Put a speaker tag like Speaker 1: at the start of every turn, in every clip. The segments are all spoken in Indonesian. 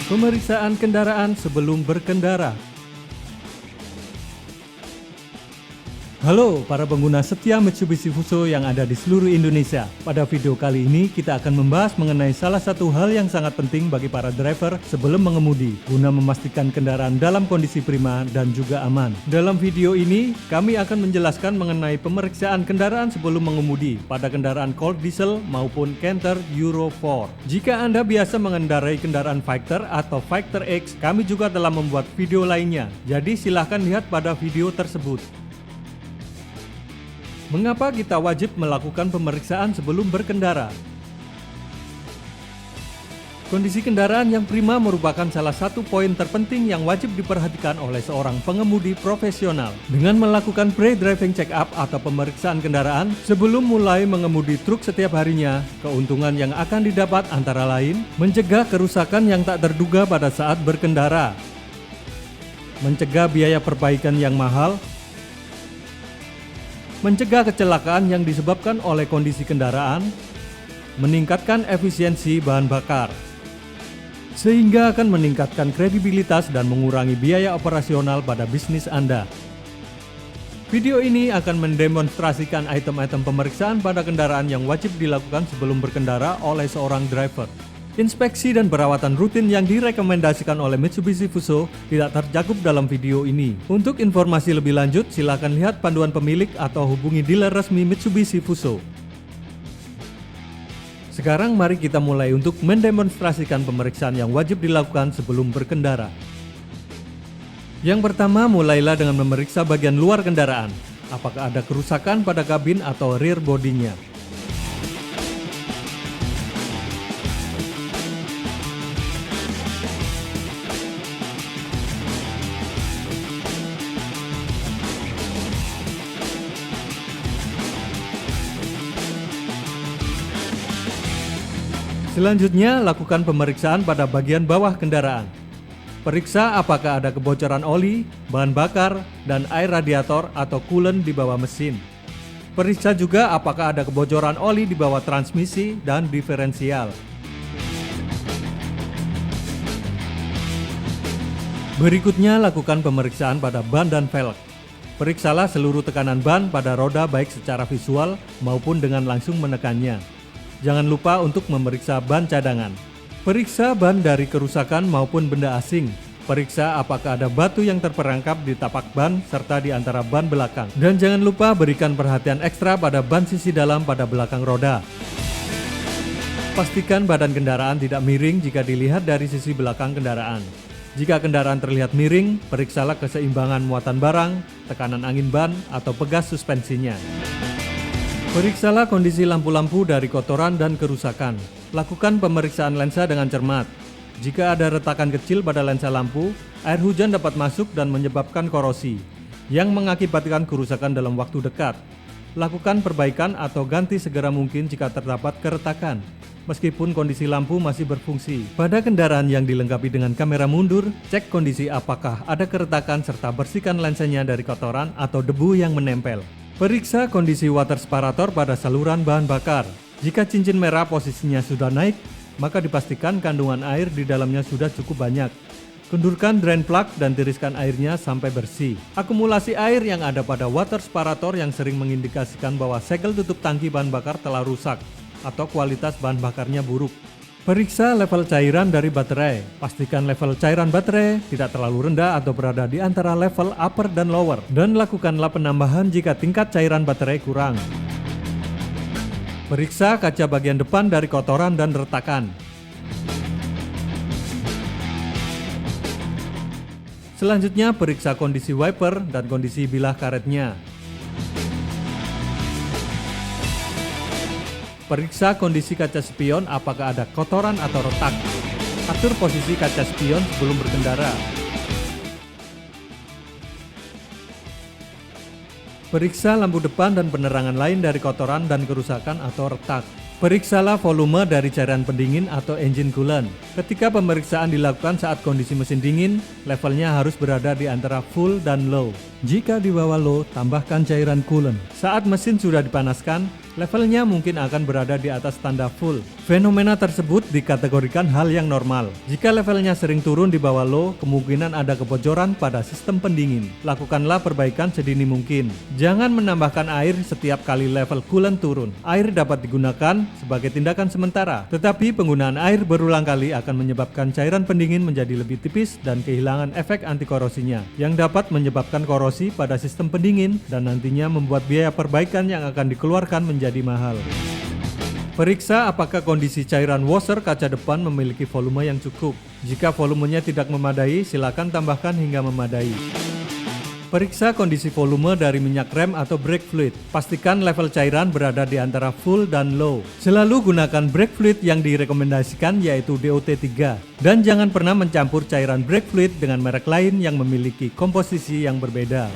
Speaker 1: Pemeriksaan kendaraan sebelum berkendara. Halo para pengguna setia Mitsubishi Fuso yang ada di seluruh Indonesia. Pada video kali ini kita akan membahas mengenai salah satu hal yang sangat penting bagi para driver sebelum mengemudi, guna memastikan kendaraan dalam kondisi prima dan juga aman. Dalam video ini kami akan menjelaskan mengenai pemeriksaan kendaraan sebelum mengemudi pada kendaraan Colt Diesel maupun Canter Euro 4. Jika Anda biasa mengendarai kendaraan Fighter atau Fighter X, kami juga telah membuat video lainnya. Jadi silahkan lihat pada video tersebut. Mengapa kita wajib melakukan pemeriksaan sebelum berkendara? Kondisi kendaraan yang prima merupakan salah satu poin terpenting yang wajib diperhatikan oleh seorang pengemudi profesional. Dengan melakukan pre-driving check-up atau pemeriksaan kendaraan sebelum mulai mengemudi truk setiap harinya, keuntungan yang akan didapat antara lain mencegah kerusakan yang tak terduga pada saat berkendara, mencegah biaya perbaikan yang mahal, mencegah kecelakaan yang disebabkan oleh kondisi kendaraan, meningkatkan efisiensi bahan bakar, sehingga akan meningkatkan kredibilitas dan mengurangi biaya operasional pada bisnis Anda. Video ini akan mendemonstrasikan item-item pemeriksaan pada kendaraan yang wajib dilakukan sebelum berkendara oleh seorang driver. Inspeksi dan perawatan rutin yang direkomendasikan oleh Mitsubishi Fuso tidak tercakup dalam video ini. Untuk informasi lebih lanjut, silakan lihat panduan pemilik atau hubungi dealer resmi Mitsubishi Fuso. Sekarang mari kita mulai untuk mendemonstrasikan pemeriksaan yang wajib dilakukan sebelum berkendara. Yang pertama, mulailah dengan memeriksa bagian luar kendaraan. Apakah ada kerusakan pada kabin atau rear bodinya? Selanjutnya, lakukan pemeriksaan pada bagian bawah kendaraan. Periksa apakah ada kebocoran oli, bahan bakar, dan air radiator atau coolant di bawah mesin. Periksa juga apakah ada kebocoran oli di bawah transmisi dan diferensial. Berikutnya, lakukan pemeriksaan pada ban dan velg. Periksalah seluruh tekanan ban pada roda baik secara visual maupun dengan langsung menekannya. Jangan lupa untuk memeriksa ban cadangan. Periksa ban dari kerusakan maupun benda asing. Periksa apakah ada batu yang terperangkap di tapak ban serta di antara ban belakang. Dan jangan lupa berikan perhatian ekstra pada ban sisi dalam pada belakang roda. Pastikan badan kendaraan tidak miring jika dilihat dari sisi belakang kendaraan. Jika kendaraan terlihat miring, periksalah keseimbangan muatan barang, tekanan angin ban, atau pegas suspensinya. Periksalah kondisi lampu-lampu dari kotoran dan kerusakan. Lakukan pemeriksaan lensa dengan cermat. Jika ada retakan kecil pada lensa lampu, air hujan dapat masuk dan menyebabkan korosi, yang mengakibatkan kerusakan dalam waktu dekat. Lakukan perbaikan atau ganti segera mungkin jika terdapat keretakan, meskipun kondisi lampu masih berfungsi. Pada kendaraan yang dilengkapi dengan kamera mundur, cek kondisi apakah ada keretakan serta bersihkan lensanya dari kotoran atau debu yang menempel. Periksa kondisi water separator pada saluran bahan bakar. Jika cincin merah posisinya sudah naik, maka dipastikan kandungan air di dalamnya sudah cukup banyak. Kendurkan drain plug dan tiriskan airnya sampai bersih. Akumulasi air yang ada pada water separator yang sering mengindikasikan bahwa segel tutup tangki bahan bakar telah rusak atau kualitas bahan bakarnya buruk. Periksa level cairan dari baterai. Pastikan level cairan baterai tidak terlalu rendah atau berada di antara level upper dan lower. Dan lakukanlah penambahan jika tingkat cairan baterai kurang. Periksa kaca bagian depan dari kotoran dan retakan. Selanjutnya, periksa kondisi wiper dan kondisi bilah karetnya. Periksa kondisi kaca spion apakah ada kotoran atau retak. Atur posisi kaca spion sebelum berkendara. Periksa lampu depan dan penerangan lain dari kotoran dan kerusakan atau retak. Periksalah volume dari cairan pendingin atau engine coolant. Ketika pemeriksaan dilakukan saat kondisi mesin dingin, levelnya harus berada di antara full dan low. Jika di bawah low, tambahkan cairan coolant. Saat mesin sudah dipanaskan, levelnya mungkin akan berada di atas tanda full. Fenomena tersebut dikategorikan hal yang normal. Jika levelnya sering turun di bawah low, kemungkinan ada kebocoran pada sistem pendingin. Lakukanlah perbaikan sedini mungkin. Jangan menambahkan air setiap kali level coolant turun. Air dapat digunakan sebagai tindakan sementara, tetapi penggunaan air berulang kali akan menyebabkan cairan pendingin menjadi lebih tipis dan kehilangan efek anti korosinya, yang dapat menyebabkan korosi pada sistem pendingin dan nantinya membuat biaya perbaikan yang akan dikeluarkan menjadi mahal. Periksa apakah kondisi cairan washer kaca depan memiliki volume yang cukup. Jika volumenya tidak memadai, silakan tambahkan hingga memadai. Periksa kondisi volume dari minyak rem atau brake fluid. Pastikan level cairan berada di antara full dan low. Selalu gunakan brake fluid yang direkomendasikan yaitu DOT3. Dan jangan pernah mencampur cairan brake fluid dengan merek lain yang memiliki komposisi yang berbeda.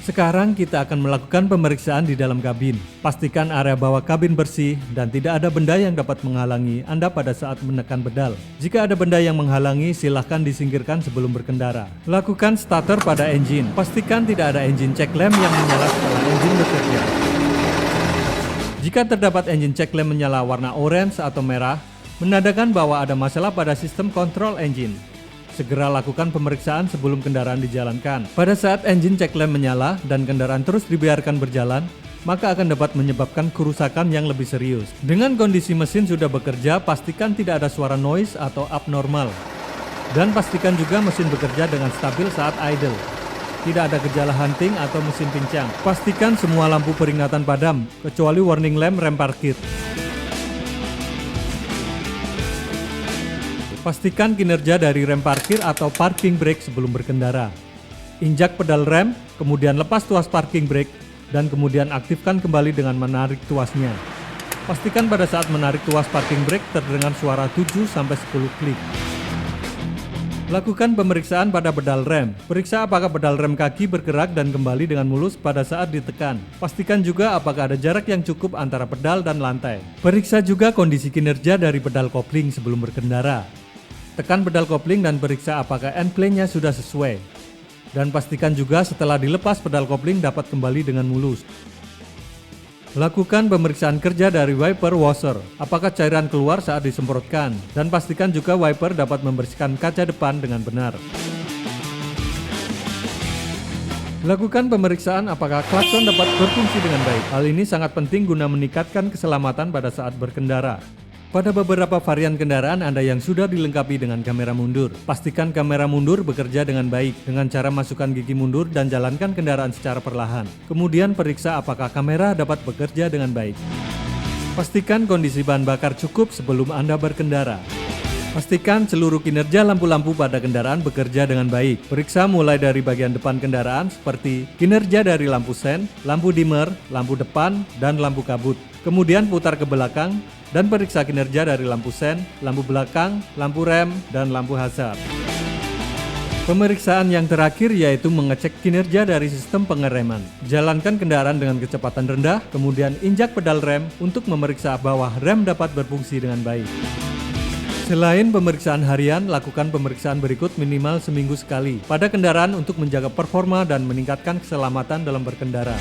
Speaker 1: Sekarang kita akan melakukan pemeriksaan di dalam kabin. Pastikan area bawah kabin bersih dan tidak ada benda yang dapat menghalangi Anda pada saat menekan pedal. Jika ada benda yang menghalangi, silahkan disingkirkan sebelum berkendara. Lakukan starter pada engine. Pastikan tidak ada engine check lamp yang menyala setelah engine bekerja. Jika terdapat engine check lamp menyala warna orange atau merah, menandakan bahwa ada masalah pada sistem kontrol engine. Segera lakukan pemeriksaan sebelum kendaraan dijalankan. Pada saat engine check lamp menyala dan kendaraan terus dibiarkan berjalan, maka akan dapat menyebabkan kerusakan yang lebih serius. Dengan kondisi mesin sudah bekerja, pastikan tidak ada suara noise atau abnormal. Dan pastikan juga mesin bekerja dengan stabil saat idle. Tidak ada gejala hunting atau mesin pincang. Pastikan semua lampu peringatan padam, kecuali warning lamp rem parkir. Pastikan kinerja dari rem parkir atau parking brake sebelum berkendara. Injak pedal rem, kemudian lepas tuas parking brake, dan kemudian aktifkan kembali dengan menarik tuasnya. Pastikan pada saat menarik tuas parking brake terdengar suara 7-10 klik. Lakukan pemeriksaan pada pedal rem. Periksa apakah pedal rem kaki bergerak dan kembali dengan mulus pada saat ditekan. Pastikan juga apakah ada jarak yang cukup antara pedal dan lantai. Periksa juga kondisi kinerja dari pedal kopling sebelum berkendara. Tekan pedal kopling dan periksa apakah end plane-nya sudah sesuai. Dan pastikan juga setelah dilepas pedal kopling dapat kembali dengan mulus. Lakukan pemeriksaan kerja dari wiper washer. Apakah cairan keluar saat disemprotkan? Dan pastikan juga wiper dapat membersihkan kaca depan dengan benar. Lakukan pemeriksaan apakah klakson dapat berfungsi dengan baik. Hal ini sangat penting guna meningkatkan keselamatan pada saat berkendara. Pada beberapa varian kendaraan ada yang sudah dilengkapi dengan kamera mundur. Pastikan kamera mundur bekerja dengan baik dengan cara masukkan gigi mundur dan jalankan kendaraan secara perlahan. Kemudian periksa apakah kamera dapat bekerja dengan baik. Pastikan kondisi bahan bakar cukup sebelum Anda berkendara. Pastikan seluruh kinerja lampu-lampu pada kendaraan bekerja dengan baik. Periksa mulai dari bagian depan kendaraan seperti kinerja dari lampu sen, lampu dimmer, lampu depan, dan lampu kabut. Kemudian putar ke belakang dan periksa kinerja dari lampu sen, lampu belakang, lampu rem, dan lampu hazard. Pemeriksaan yang terakhir yaitu mengecek kinerja dari sistem pengereman. Jalankan kendaraan dengan kecepatan rendah, kemudian injak pedal rem untuk memeriksa bahwa rem dapat berfungsi dengan baik. Selain pemeriksaan harian, lakukan pemeriksaan berikut minimal seminggu sekali pada kendaraan untuk menjaga performa dan meningkatkan keselamatan dalam berkendara.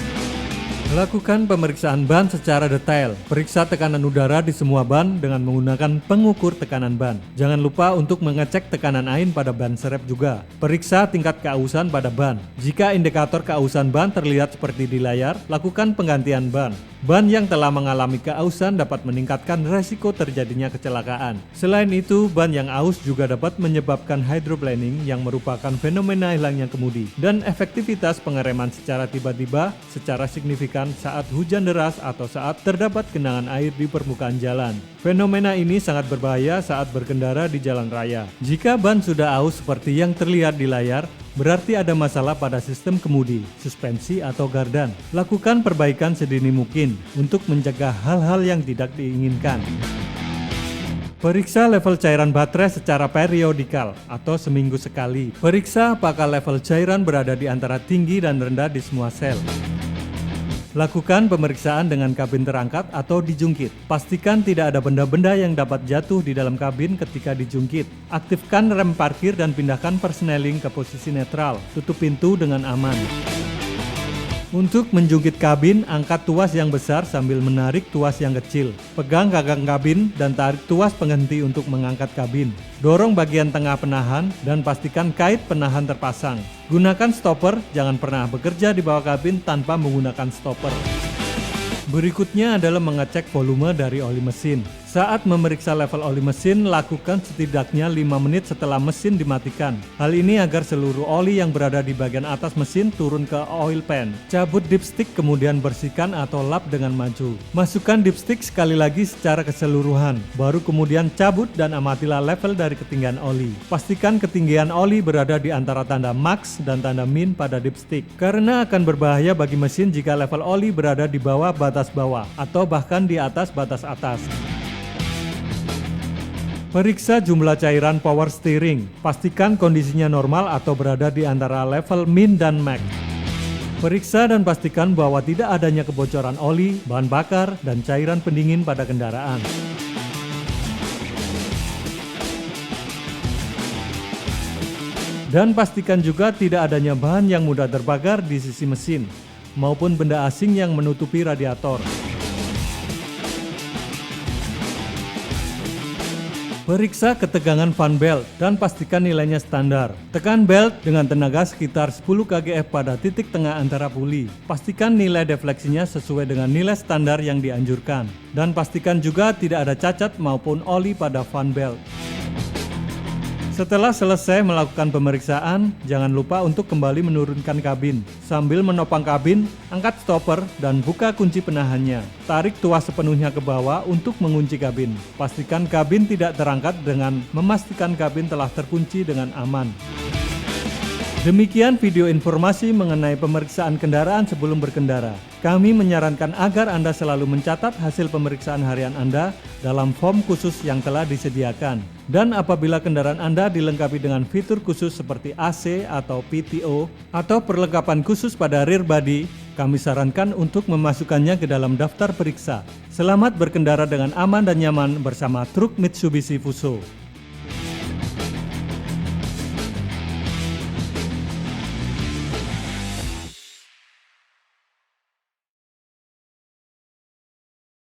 Speaker 1: Lakukan pemeriksaan ban secara detail. Periksa tekanan udara di semua ban dengan menggunakan pengukur tekanan ban. Jangan lupa untuk mengecek tekanan air pada ban serep juga. Periksa tingkat keausan pada ban. Jika indikator keausan ban terlihat seperti di layar, lakukan penggantian ban. Ban yang telah mengalami keausan dapat meningkatkan resiko terjadinya kecelakaan. Selain itu, ban yang aus juga dapat menyebabkan hydroplaning yang merupakan fenomena hilangnya kemudi dan efektivitas pengereman secara tiba-tiba secara signifikan saat hujan deras atau saat terdapat genangan air di permukaan jalan. Fenomena ini sangat berbahaya saat berkendara di jalan raya. Jika ban sudah aus seperti yang terlihat di layar, berarti ada masalah pada sistem kemudi, suspensi, atau gardan. Lakukan perbaikan sedini mungkin untuk mencegah hal-hal yang tidak diinginkan. Periksa level cairan baterai secara periodikal atau seminggu sekali. Periksa apakah level cairan berada di antara tinggi dan rendah di semua sel. Lakukan pemeriksaan dengan kabin terangkat atau dijungkit. Pastikan tidak ada benda-benda yang dapat jatuh di dalam kabin ketika dijungkit. Aktifkan rem parkir dan pindahkan persneling ke posisi netral. Tutup pintu dengan aman. Untuk menjungkit kabin, angkat tuas yang besar sambil menarik tuas yang kecil. Pegang gagang kabin dan tarik tuas penghenti untuk mengangkat kabin. Dorong bagian tengah penahan dan pastikan kait penahan terpasang. Gunakan stopper, jangan pernah bekerja di bawah kabin tanpa menggunakan stopper. Berikutnya adalah mengecek volume dari oli mesin. Saat memeriksa level oli mesin, lakukan setidaknya 5 menit setelah mesin dimatikan. Hal ini agar seluruh oli yang berada di bagian atas mesin turun ke oil pan. Cabut dipstick kemudian bersihkan atau lap dengan maju. Masukkan dipstick sekali lagi secara keseluruhan, baru kemudian cabut dan amatilah level dari ketinggian oli. Pastikan ketinggian oli berada di antara tanda max dan tanda min pada dipstick, karena akan berbahaya bagi mesin jika level oli berada di bawah batas bawah atau bahkan di atas batas atas. Periksa jumlah cairan power steering. Pastikan kondisinya normal atau berada di antara level min dan max. Periksa dan pastikan bahwa tidak adanya kebocoran oli, bahan bakar, dan cairan pendingin pada kendaraan. Dan pastikan juga tidak adanya bahan yang mudah terbakar di sisi mesin, maupun benda asing yang menutupi radiator. Periksa ketegangan fan belt dan pastikan nilainya standar. Tekan belt dengan tenaga sekitar 10 kgf pada titik tengah antara puli. Pastikan nilai defleksinya sesuai dengan nilai standar yang dianjurkan. Dan pastikan juga tidak ada cacat maupun oli pada fan belt. Setelah selesai melakukan pemeriksaan, jangan lupa untuk kembali menurunkan kabin. Sambil menopang kabin, angkat stopper dan buka kunci penahannya. Tarik tuas sepenuhnya ke bawah untuk mengunci kabin. Pastikan kabin tidak terangkat dengan memastikan kabin telah terkunci dengan aman. Demikian video informasi mengenai pemeriksaan kendaraan sebelum berkendara. Kami menyarankan agar Anda selalu mencatat hasil pemeriksaan harian Anda dalam form khusus yang telah disediakan. Dan apabila kendaraan Anda dilengkapi dengan fitur khusus seperti AC atau PTO atau perlengkapan khusus pada rear body, kami sarankan untuk memasukkannya ke dalam daftar periksa. Selamat berkendara dengan aman dan nyaman bersama truk Mitsubishi Fuso.